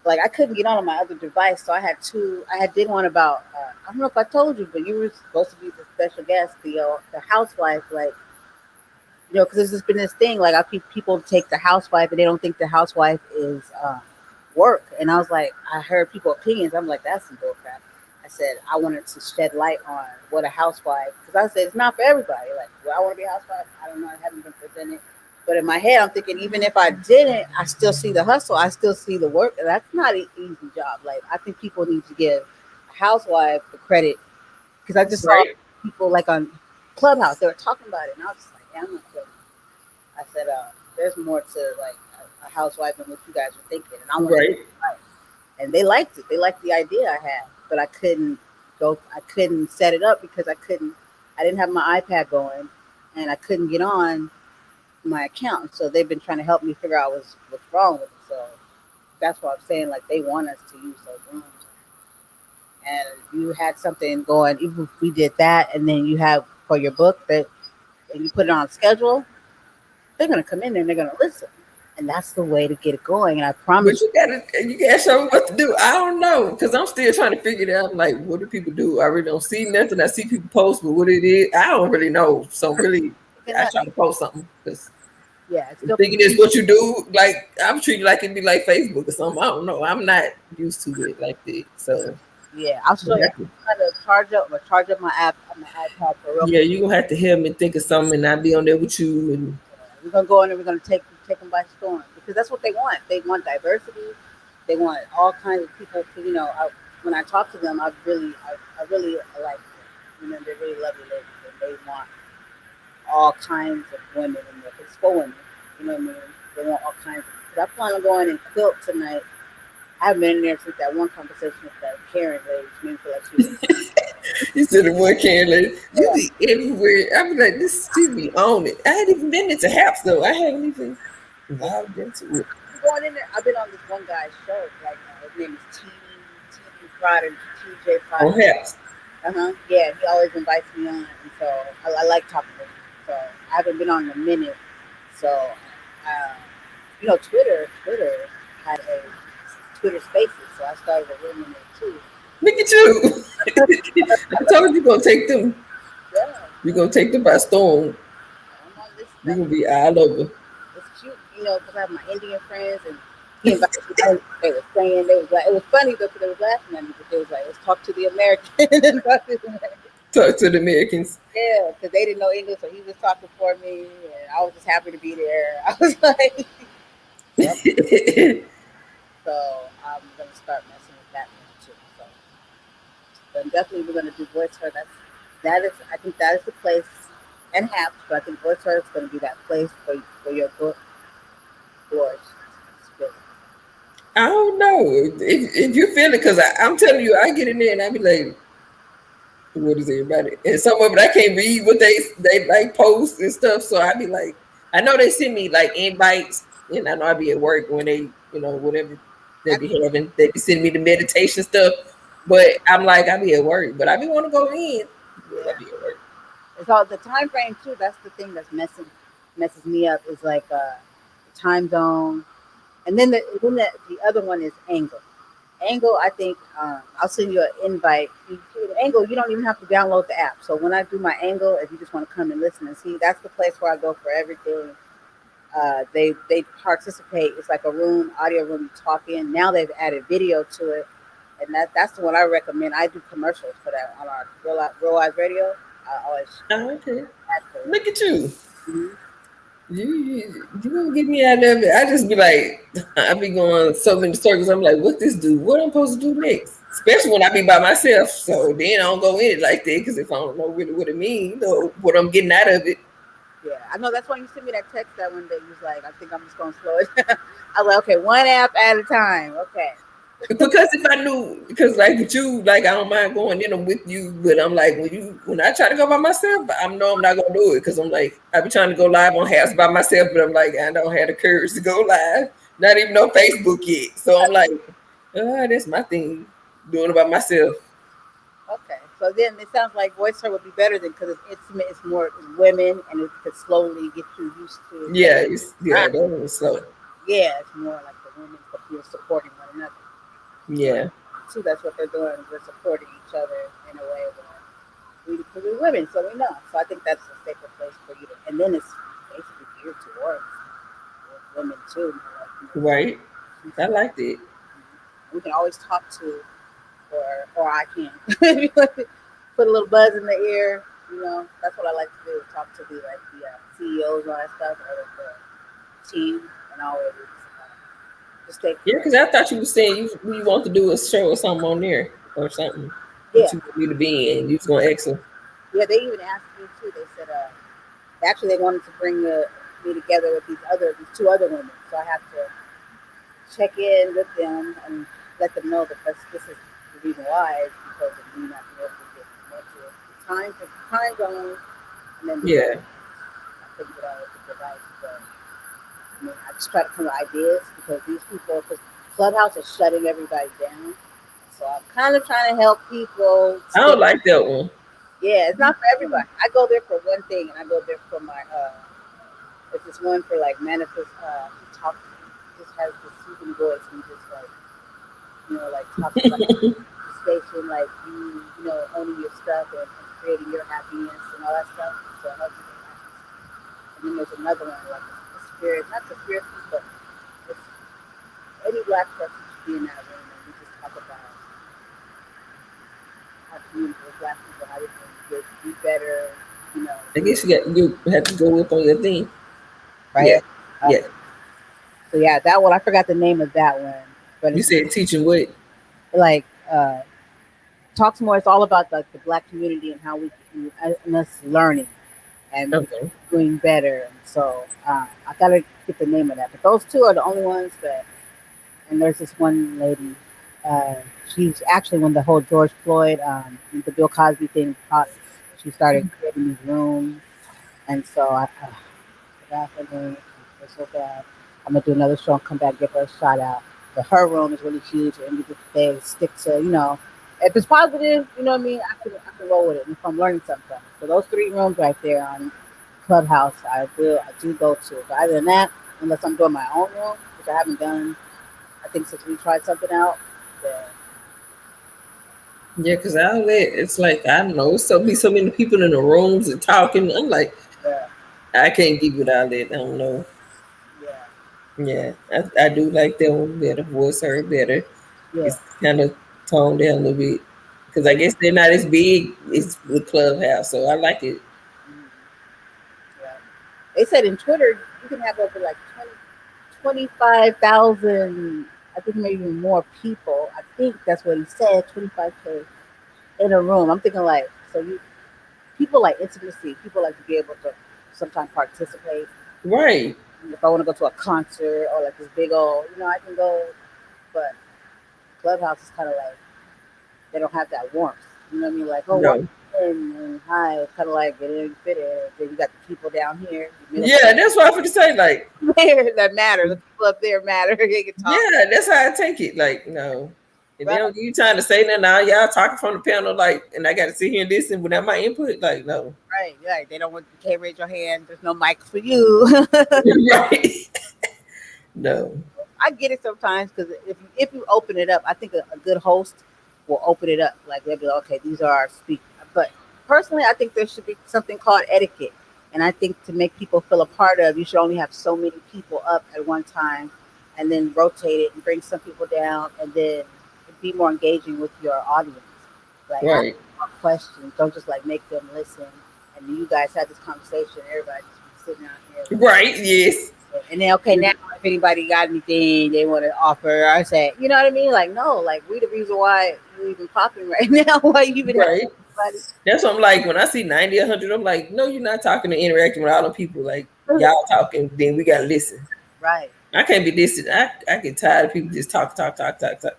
like I couldn't get on my other device, so I had two. I had did one about I don't know if I told you, but you were supposed to be the special guest, the housewife, like because there's just been this thing like I people take the housewife and they don't think the housewife is work, and I was like, I heard people opinions. I'm like, that's some bullcrap. I said I wanted to shed light on what a housewife, because I said it's not for everybody. Like, do I want to be a housewife? I don't know. I haven't been presented. But in my head, I'm thinking, even if I didn't, I still see the hustle. I still see the work. And that's not an easy job. Like, I think people need to give a housewife the credit. Because I just saw right, people like on Clubhouse, they were talking about it. And I was just like, yeah, I'm not kidding. I said, there's more to like a housewife than what you guys are thinking. And I want to right. do it right. And they liked it. They liked the idea I had. But I couldn't set it up because I didn't have my iPad going and I couldn't get on my account. So they've been trying to help me figure out what's wrong with it. So that's what I'm saying. Like they want us to use those rooms. And you had something going, even if we did that, and then you have for your book that, and you put it on schedule, they're gonna come in there and they're gonna listen, and that's the way to get it going. And I But promise you gotta show me what to do. I don't know because I'm still trying to figure it out. I'm like, what do people do? I really don't see nothing. I see people post, but what it is, I don't really know. So really, you, I cannot, try to post something because yeah, it's I'm still, thinking it's what you do. Like I'm treating like it'd be like Facebook or something. I don't know. I'm not used to it like that. So yeah. I'll show you. I'm gonna charge up my app on my iPad for real. yeah, you gonna have to help me think of something and I'll be on there with you and We're gonna go in and we're gonna take them by storm because that's what they want. They want diversity. They want all kinds of people to, when I talk to them, I really like them. They're really lovely ladies, and they want all kinds of women in there. It's for women. You know what I mean? They want all kinds of. Cause I plan on going and quilt tonight. I haven't been in there since that one conversation with that Karen lady. She made me feel like she was. you said the one Karen lady, you Yeah, be everywhere. I be like, this she be on it. I ain't even been into Haps though. I haven't even involved into it. I'm going in there. I've been on this one guy's show right now. His name is TD Prada, TJ Prada. On Haps. Yeah, he always invites me on, and so I like talking to him. So I haven't been on in a minute. So, Twitter had a Twitter Spaces, so I started a room in there too. Look at you. I told you you're gonna take them. Yeah, You're gonna take them by storm. I'm on this You're stuff. gonna be all over. It's cute, because I have my Indian friends, and he invited me. They were saying it was funny though because they was laughing at me, but they was like, "Let's talk to the American." Talk to the Americans. Yeah, because they didn't know English, so he was talking for me, and I was just happy to be there. I was like, yep. So I'm gonna start messing with that one too. So, but definitely we're gonna do voice her. I think that is the place, and Haps, but I think voice her is gonna be that place for your book flourish. I don't know if you feel it because I'm telling you, I get in there and I be like, what is everybody? And some of it I can't read what they like post and stuff. So I be like, I know they send me like invites, and I know I be at work when they, whatever they I, be having, they be sending me the meditation stuff. But I'm like, I be at work, but I be want to go in, but I yeah, be at work. it's all the time frame too. That's the thing that's messes me up is like the time zone, and then the other one is angle. Angle, I think I'll send you an invite. Angle, you don't even have to download the app. So when I do my Angle, if you just want to come and listen and see, that's the place where I go for everything. They participate. It's like a room, audio room. You talk in. Now they've added video to it, and that's the one I recommend. I do commercials for that on our Real Live Radio. I always Oh, okay. add to it. Look at you. Mm-hmm. You gonna get me out of it. I just be like, I be going so many circles. I'm like, what this do? What I'm supposed to do next? Especially when I be by myself. So then I don't go in it like that because if I don't know really what it means, what I'm getting out of it. Yeah, I know. That's why you sent me that text that one day. You was like, I think I'm just gonna slow it. I was like, okay, one app at a time. Okay. Because if I knew, because like with you, like I don't mind going in them with you, but I'm like when I try to go by myself, I know I'm not gonna do it because I'm like I be trying to go live on House by myself, but I'm like I don't have the courage to go live, not even on Facebook yet. So I'm like, that's my thing, doing it by myself. Okay. So then it sounds like voice would be better than because it's intimate. It's more women, and it could slowly get you used to. Yeah, that was slow. Yeah, it's more like the women supporting one another. So Yeah, too, that's what they're doing. We're supporting each other in a way where because we're women, so we know. So I think that's a safer place for you to. And then it's basically geared towards women too. right. I liked it. We can always talk to, or I can put a little buzz in the ear. That's what I like to do. Talk to the CEOs and all that stuff, or the team, and always just take. Yeah, because I thought you were saying you want to do a show or something on there or something that Yeah, you want me to be in. You was gonna ask them. yeah. They even asked me too. They said, actually, they wanted to bring me together with these two other women. So I have to check in with them and let them know that this is the reason why is because of me not being able to get more to the time zone, and then Yeah. I couldn't get all of it device. But I mean, I just try to come up with ideas because these people, because Clubhouse is shutting everybody down. So I'm kind of trying to help people I stay. don't like that one. Yeah, it's not for everybody. I go there for one thing, and I go there for my. It's this one for like manifest. He talks. He just has this soothing voice, and he just like like talks about manifestation, like owning your stuff and creating your happiness and all that stuff. So I help you relax. And then there's another one like the spirit, not the spirit, but it's any black person should be in that room, and we just talk about how community with black people, how we can get be better, I be guess you have to go up on your thing. Yeah, right. yeah. Okay. So yeah, that one I forgot the name of that one, but You it's said teaching what? like talks more. It's all about like the black community and how we and us learning and Okay. doing better. And so I gotta get the name of that. But those two are the only ones that. And there's this one lady. Uh, she's actually when the whole George Floyd, the Bill Cosby thing popped, she started creating these rooms. And so I forgot her name. It's so bad. I'm gonna do another show and come back give her a shout out. But her room is really huge, and they stick to if it's positive, you know what I mean. I can roll with it. And if I'm learning something from it. So those three rooms right there on Clubhouse, I do go to. But other than that, unless I'm doing my own room, which I haven't done, I think since we tried something out, then Yeah, because I let it's like I don't know, so be so many people in the rooms and talking. I'm like, yeah, I can't give it all that. I don't know. yeah, Yeah, I do like that one better. Voice heard better. yeah. It's kind of toned down a little bit because I They, guess they're not as big as the clubhouse, so I like it. mm, yeah. They said in Twitter you can have over like 25,000, I think maybe even more people. I think that's what he said, 25K in a room. I'm thinking like, so people like intimacy, people like to be able to sometimes participate. Right. If I want to go to a concert or like this big old, I can go, but Clubhouse is kind of like, they don't have that warmth. You know what I mean? Like, oh, walk No. in and hi. It's kind of like get in, fit in. Then you got the people down here, the middle Yeah, that's what I was to say. Like, there that matter. The people up there matter. They can talk. yeah, that's how I take it. Like, no. And they Right, don't give you time to say nothing. Now y'all talking from the panel, like, and I got to sit here and listen without my input. Like, no. right, right. They don't want you can't raise your hand. There's no mic for you. Right. No. I get it sometimes because if you open it up, I think a good host will open it up. Like they'll be like, okay, these are our speakers. But personally, I think there should be something called etiquette, and I think to make people feel a part of, you should only have so many people up at one time, and then rotate it and bring some people down, and then be more engaging with your audience. Like ask Right. more questions. Don't just like make them listen. And you guys have this conversation. Everybody just be sitting out here Right. Yes. and then okay, now if anybody got anything they want to offer, I say, you know what I mean? Like no, like we the reason why you even popping right now. Why you even have Right. anybody? That's what I'm like. When I see 90, 100, I'm like, no, you're not talking and interacting with all the people. Like, y'all talking, then we got to listen. Right? I can't be listening. I get tired of people just talk, talk, talk, talk, talk.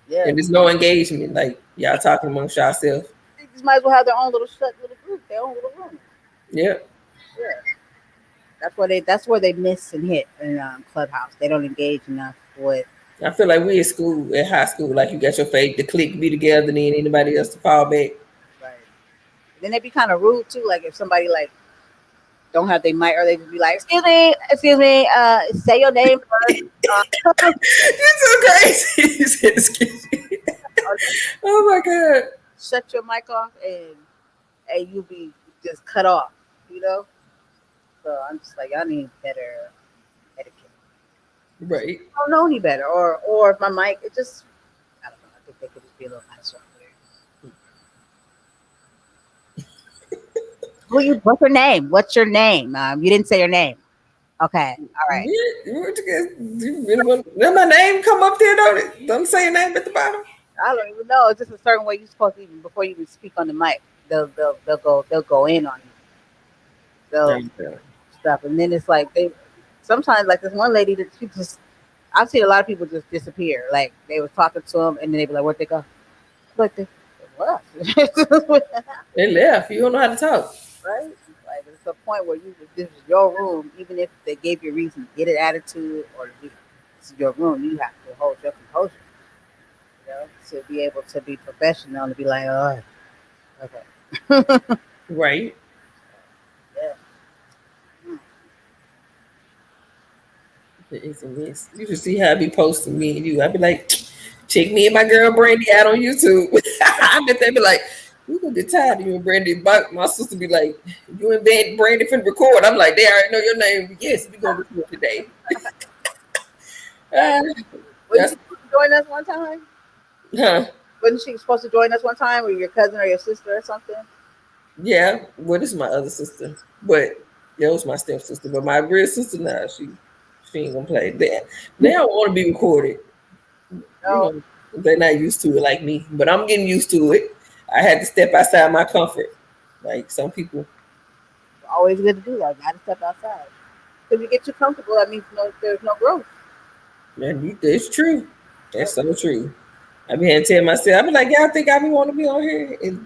Yeah. And there's no engagement. Like, y'all talking amongst yourself. They just might as well have their own little shut little group, their own little room. Yep. Yeah. That's where they miss and hit in Clubhouse. They don't engage enough with I feel like we at school, at high school, like you got your fake, the clique be together, and then anybody else to fall back. right. Then they be kind of rude too. Like if somebody like don't have their mic, or they just be like, excuse me, say your name first. Uh, You're so crazy. You said, excuse me. or Oh my God. shut your mic off and you be just cut off, you know? So I'm just like, y'all need better etiquette. Right. I don't know any better. Or if my mic, it just, I don't know. I think they could just be a little nicer over there. What's your name? What's your name? You didn't say your name. Okay. All right. You really let my name come up there, don't it? Don't say your name at the bottom. I don't even know. It's just a certain way you're supposed to even before you even speak on the mic. They'll go in on you. They'll Okay. stuff. And then it's like they sometimes like this one lady that she just I've seen a lot of people just disappear. Like they was talking to them and then they be like, where'd they go? Like what? They left. You don't know how to talk. Right? Like point where you, if this is your room, even if they gave you a reason to get an attitude or to be, this is your room, you have to hold your composure, to be able to be professional and to be like, oh, okay. Right. Yeah. Mm. It's a mess. You should see how I be posting me and you. I be like, check me and my girl Brandy out on YouTube. I bet they be like, we gonna get tired of you and Brandy. But my sister be like, you and Brandy finna record. I'm like, they already know your name. Yes, we gonna record today. Uh, Wasn't that's she supposed to join us one time? huh. Wasn't she supposed to join us one time, or your cousin or your sister or something? Yeah. Well, this is my other sister, but that was my stepsister. But my real sister, nah, she ain't gonna play. They don't want to be recorded. You No, know, they're not used to it like me, but I'm getting used to it. I had to step outside my comfort, like some people. it's always good to do that. Got to step outside. If you get too comfortable, that means there's no growth. And it's true. That's so true. I be had to tell myself, I be like, y'all think I be want to be on here? And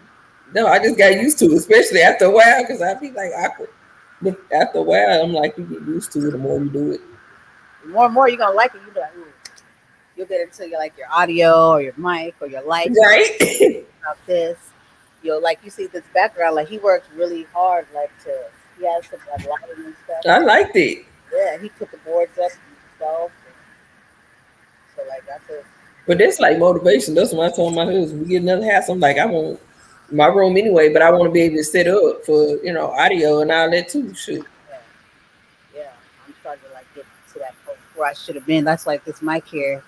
no, I just got used to it, especially after a while, because I be like awkward. But after a while, I'm like, you get used to it the more you do it. The more and more you're gonna like it. You be like, ooh, you'll get into your audio or your mic or your lights. You Right? about this. Like you see this background. Like he works really hard. He has some lighting and stuff. I liked it. Yeah, he put the boards up himself. So like that's a But that's like motivation. That's what I told my husband. We get another house. I'm like, I want my room anyway, but I want to be able to set up for, audio and all that too. Shoot. yeah, yeah. I'm starting to get to that point where I should have been. That's like this mic here.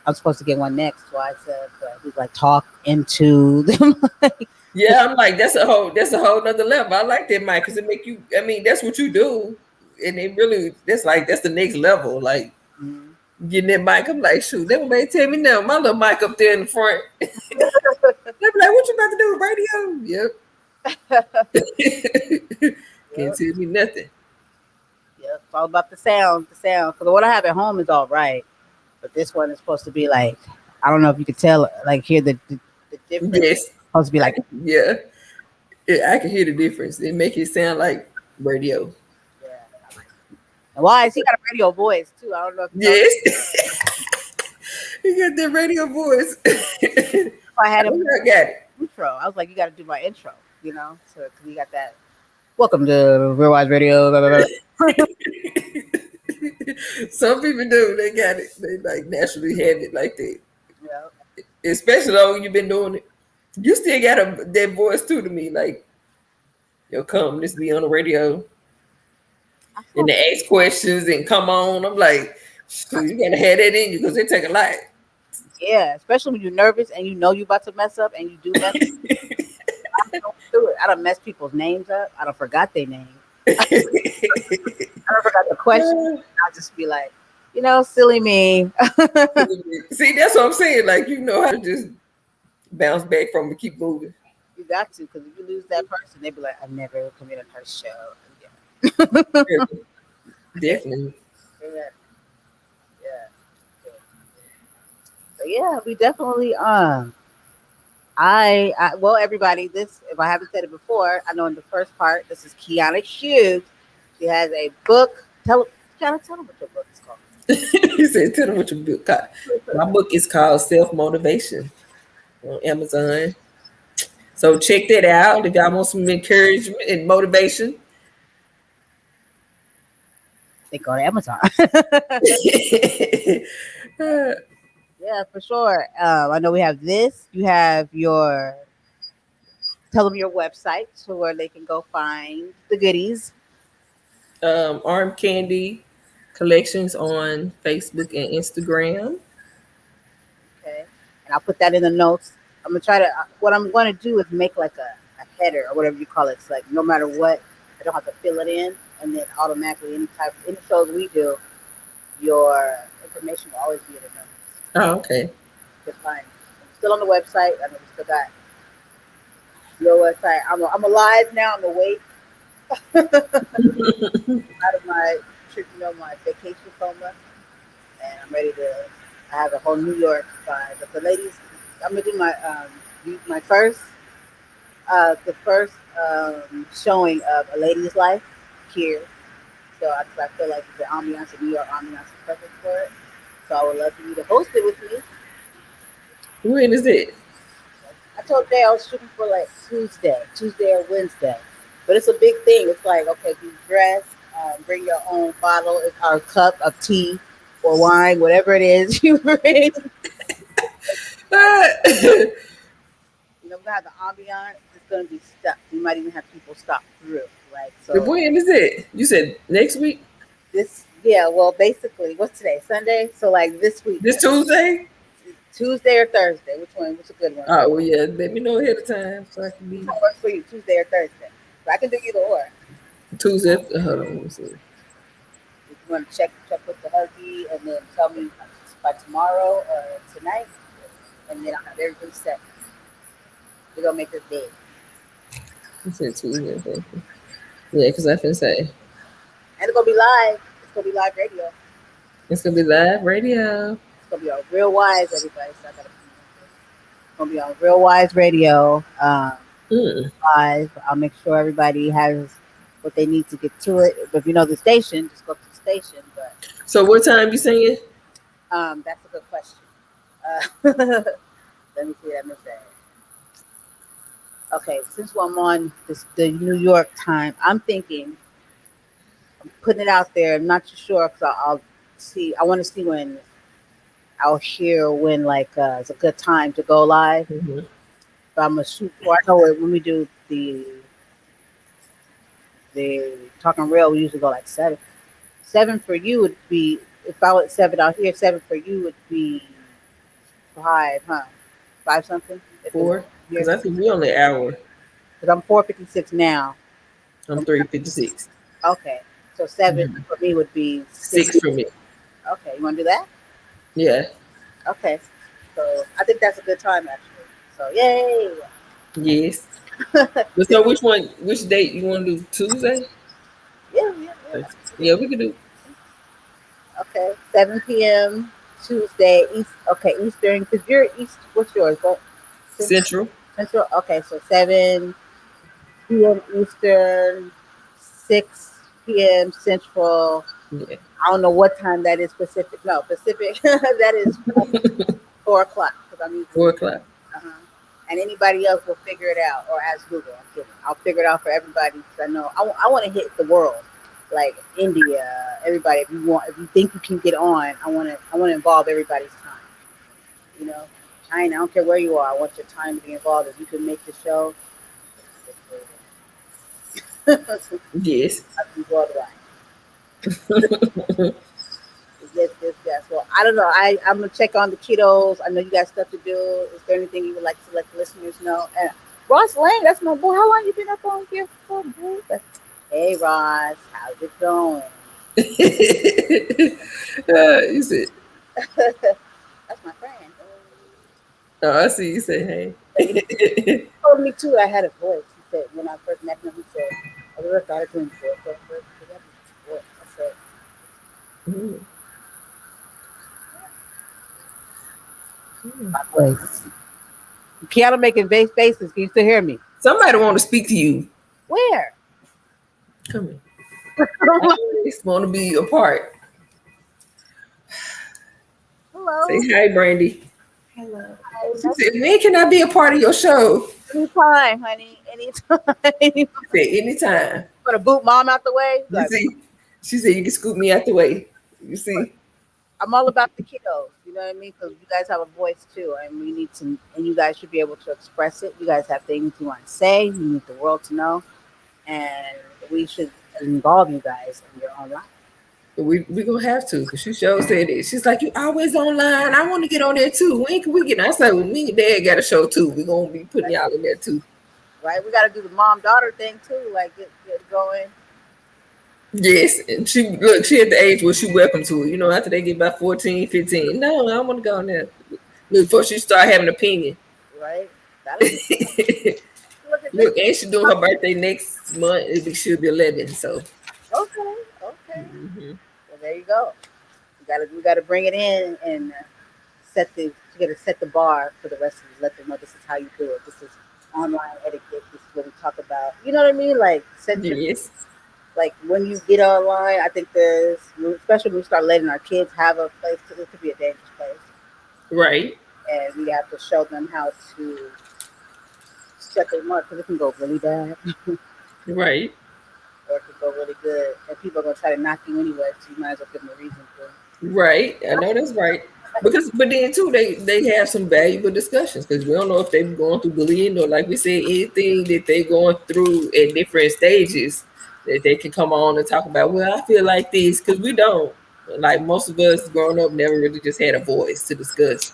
I'm supposed to get one next. So I said, he's like talk into them. Yeah, I'm like, that's a whole nother level. I like that mic because it make you, I mean, that's what you do. And it really that's the next level. Like Mhm. getting that mic. I'm like, shoot, they may tell me now, my little mic up there in the front. They be like, what you about to do? Radio? Yep. Can't Yep. tell me nothing. Yep. It's all about the sound. The sound. Because what I have at home is all right, but this one is supposed to be like, I don't know if you could tell, hear the difference. Yes. It's supposed to be like, Yeah. I can hear the difference. It make it sound like radio. yeah. And why is he got a radio voice too? I don't know if you know. Yes. You got that radio voice. If I had him I got intro, I was like, you got to do my intro, so because he got that. Welcome to Real Wise Radio. Blah, blah, blah. it. Some people do. They got it. They like naturally have it like that. Yeah. Especially though when you've been doing it. You still got that voice too to me. Like, yo, come, let's be on the radio. I And feel, they ask questions and come on. I'm like, shoot, you gotta have that in you because they take a lot. yeah, especially when you're nervous and you know you're about to mess up and you do mess. I'm going through it. I don't mess people's names up. I don't forgot their name. I don't forgot the question. I'll just be like, silly me. See, that's what I'm saying. Like, you know how to just bounce back from and keep moving. You got to, because if you lose that person, they be like, I never come in on her show again. Definitely. Yeah, yeah. So yeah, we definitely well everybody, this if I haven't said it before, I know in the first part, this is Kiana Hughes. She has a book. Kiana, tell them what your book is called. He said, tell them what your book called. My book is called Self Motivation on Amazon. So check that out if y'all want some encouragement and motivation. They go to Amazon. Uh, Yeah, for sure. I know we have this. You have your tell them your website so where they can go find the goodies. Arm Candy Collections on Facebook and Instagram. Okay. And I'll put that in the notes. I'm gonna try to. What I'm going to do is make like a header or whatever you call it. It's like no matter what, I don't have to fill it in, and then automatically any shows we do, your information will always be in the notes. Oh, okay. Just fine. I'm still on the website. I know we still got your website. I'm alive now. I'm awake out of my trip, my vacation coma, and I'm ready to. I have a whole New York vibe. But the ladies, I'm gonna do my first the first showing of A Lady's Life. here. So I feel like the ambiance of New York ambiance is perfect for it. So I would love for you to host it with me. When is it? I told Jay I was shooting for like Tuesday or Wednesday. But it's a big thing. It's like, okay, you dress, bring your own bottle or cup of tea or wine, whatever it is you bring. You know, we're gonna have the ambiance. It's gonna be stuck. We might even have people stop through. Like so, When is it? You said next week? this yeah. Well, basically, what's today? Sunday. So like this This weekend, Tuesday? Tuesday or Thursday. Which one? What's a good one? Oh, well, yeah. Let me know ahead of time so I can Which be one works for you? Tuesday or Thursday? So I can do either or. Tuesday. Hold on. Let me see. If you want to check with the hubby and then tell me by tomorrow or tonight, and then I'll have everything set. We're gonna make this big, You said Tuesday. Thursday. Yeah, because I can say and it's gonna be live. It's gonna be live radio. it's going to be live radio. It's gonna be on Real Wise, everybody. So I gotta. It's gonna be on Real Wise Radio. Mm. Live. I'll make sure everybody has what they need to get to it. But if you know the station, just go to the station. But So, what time you saying? that's a good question. Let me see. Let me say. Okay, since I'm on the New York time, I'm thinking putting it out there. I'm not too sure because I'll see. I want to see when I'll hear when like it's a good time to go live. Mm-hmm. But I'm gonna shoot for. I know when we do the talking real, we usually go like 7. 7 for you would be if I was 7 out here. 7 for you would be 5, huh? 5 something. If it's 4? here, Because I think we only an hour. because I'm 4:56 now. I'm 3:56. Okay, so 7 Mm-hmm. for me would be 6. 6 for me. Okay, you want to do that? Yeah. Okay, so I think that's a good time actually. So yay! Yes. But so which one, which date you want to do? Tuesday? Yeah. Yeah, we can do Okay, 7 p.m. Tuesday East. Okay, Eastern because you're East. What's yours? What? Central. Central. Okay, so 7 p.m. Eastern, 6 p.m. Central. Yeah. I don't know what time that is Pacific. No, Pacific. That is 4 o'clock because I'm usually. 4 o'clock. Uh-huh. And anybody else will figure it out or ask Google. I'm kidding. I'll figure it out for everybody because I know I want to hit the world, like India, everybody. If you think you can get on, I want to involve everybody's time. You know, China. I don't care where you are. I want your time to be involved. If you can make the show, Yes. I'll be worldwide. Yes. Well, I don't know. I'm gonna check on the kiddos. I know you got stuff to do. Is there anything you would like to let the listeners know? And Ross Lane, that's my boy. How long you been up on here for, boy? Hey Ross, how's it going? You said, That's my friend. oh, I see you say But he hey. told me too. I had a voice. He said when I first met him, he said, "I never started doing voice." I said, Mm, mm. "My voice." Piano making bass faces. Can you still hear me? Somebody want to speak to you. Where? Come here. I always want to be a part. Say Hello. hi, Brandy. Hello. She said, when can I be a part of your show? Anytime, honey. Anytime. She said, anytime. Gonna boot mom out the way. You Like see? She said, you can scoop me out the way. You see? I'm all about the kiddos. You know what I mean? Because you guys have a voice too, and we need to, and you guys should be able to express it. You guys have things you want to say. You need the world to know, and we should involve you guys in your own life. But we gonna have to, because she sure said it. She's like, you always online. I want to get on there too. When can we get on? I said, well, me and Dad got a show too. We're gonna be putting y'all in there too. Right? We got to do the mom daughter thing too. Like get going. Yes. And she at the age where she welcome to it. You know, after they get about 14, 15. No, I want to go on there. Look, before she start having an opinion. Right? That'll be look at this. Look, and she doing her birthday next month. She'll be 11. So Okay, okay. mhm. Well, there you go. We gotta bring it in and set the you gotta set the bar for the rest of us. Let them know this is how you do it. This is online etiquette. This is what we talk about. You know what I mean? Like set your Yes. like when you get online, I think there's, especially when we start letting our kids have a place to, it could be a dangerous place, Right. and we have to show them how to set their mark because it can go really bad Right. or it could go really good, and people are gonna try to knock you anyway, so you might as well give them a reason to. Right. I know that's right. Because, but then too, they have some valuable discussions because we don't know if they're going through bullying or, like we said, anything that they're going through at different stages that they can come on and talk about. Well, I feel like this because we don't. Like most of us growing up, never really just had a voice to discuss,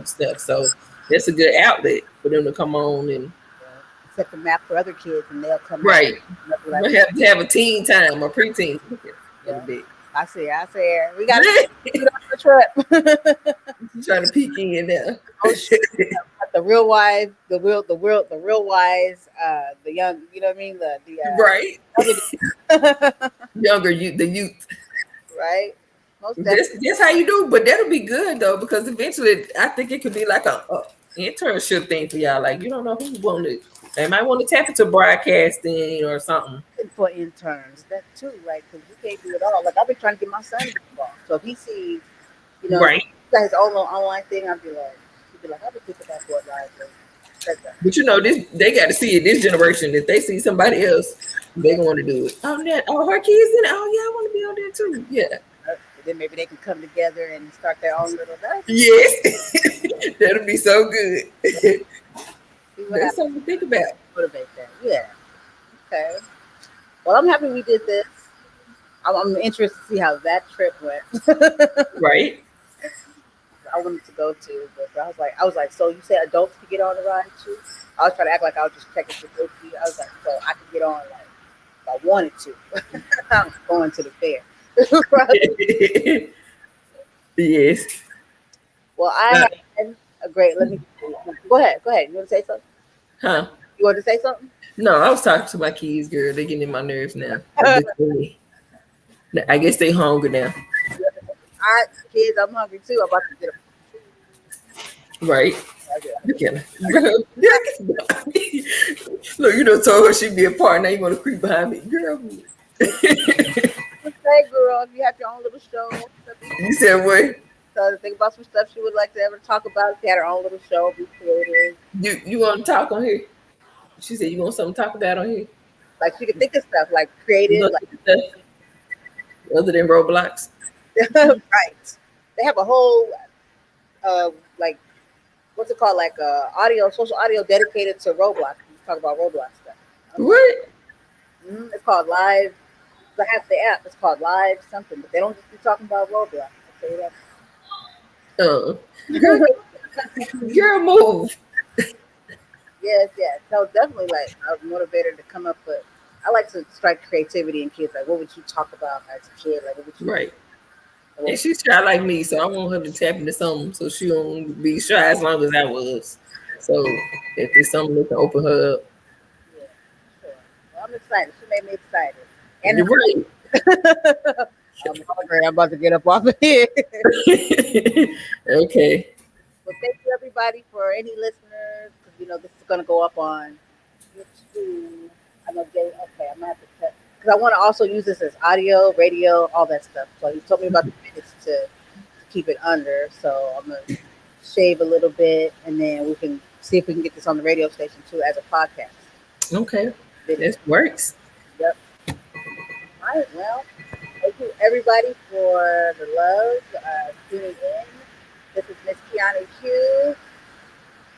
stuff. So that's a good outlet for them to come on and Set the map for other kids, and they'll come on right. and they'll be like, We have to have a teen time or preteen a little yeah, bit. I see her. We got to get on the trip. Trying to peek in there. Oh shit. The real wise, the real wise, the young, you know what I mean? Right. The Younger youth, the youth. right? Most That's how you do, but that'll be good though, because eventually I think it could be like a internship thing for y'all. Like you don't know who want to, they might want to tap into broadcasting or something. definitely for interns. That too, like, because you can't do it all. Like, I've been trying to get my son involved. So if he sees, Right. he's got his own little online thing, he'd be like, I'll be thinking about what live. But this they got to see it. This generation, if they see somebody else, they gonna want to do it. Oh, that her kids in it. Oh yeah, I want to be on there too. Yeah. And then maybe they can come together and start their own little life. Yes, that'll be so good. See what That's happens. something to think about. Motivate that. Yeah. Okay. Well, I'm happy we did this. I'm interested to see how that trip went. Right. I wanted to go to, but I was like, so you said adults could get on the ride too? I was trying to act like I was just checking for safety. I was like, so I could get on like if I wanted to. I'm going to the fair. Yes. Well, I had a great. Let me go ahead. Go ahead. You want to say something? Huh? You want to say something? No, I was talking to my kids, girl. They're getting in my nerves now. I guess they hungry now. All right, kids, I'm hungry too. I'm about to get Right. a. Look at her. Look, told her she'd be a part. Now you want to creep behind me. Girl. Hey, girl, if you have your own little show, You said what? so think about some stuff she would like to ever talk about. She had her own little show, be creative. You want to talk on here? She said you want something to talk about on here? Like she could think of stuff like creative, like Stuff other than Roblox. right. They have a whole like what's it called? Like social audio dedicated to Roblox. We talk about Roblox stuff. What? It's called Live. They have the app. It's called Live something, but they don't just be talking about Roblox. I'll tell you Girl, that. girl, move. Yes, yes. So definitely like a motivator to come up with. I like to strike creativity in kids. Like, what would you talk about as a kid? Like, what would you? Right. What And she's shy like me, so I want her to tap into something so she don't be shy as long as I was. So if there's something that can open her up. yeah, sure. Well, I'm excited. She made me excited. And You're right. I'm hungry. I'm about to get up off of here. Okay. Well, thank you everybody for any listeners because this is going to go up on YouTube. I know Jay. Okay, I'm gonna have to cut because I want to also use this as audio, radio, all that stuff. So he told me about the minutes to keep it under. So I'm gonna shave a little bit, and then we can see if we can get this on the radio station too as a podcast. Okay. Video. This works. Yep. All right. Well, thank you everybody for the love, tuning in. This is Miss Kiana Q,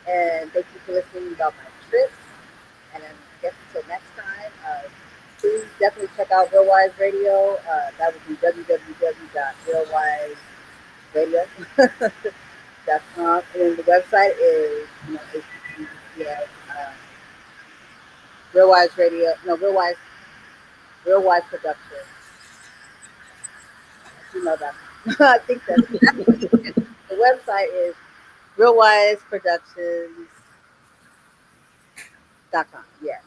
and thank you for listening about my trips. And I guess until next time, please definitely check out Real Wise Radio. That would be www.realwiseradio.com. And then the website is, yeah, Real Wise Radio, no, Real Wise Production. You know that. I think that's the website is realwiseproductions.com. Yeah.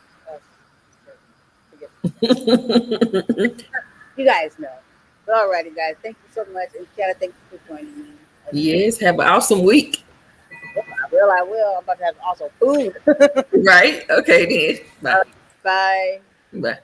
You guys know. But alrighty, guys. Thank you so much. And Kiana, thank you for joining me. Yes. Have an awesome week. Yep, I will. I'm about to have also food. Right? Okay then. Bye. Bye. Bye.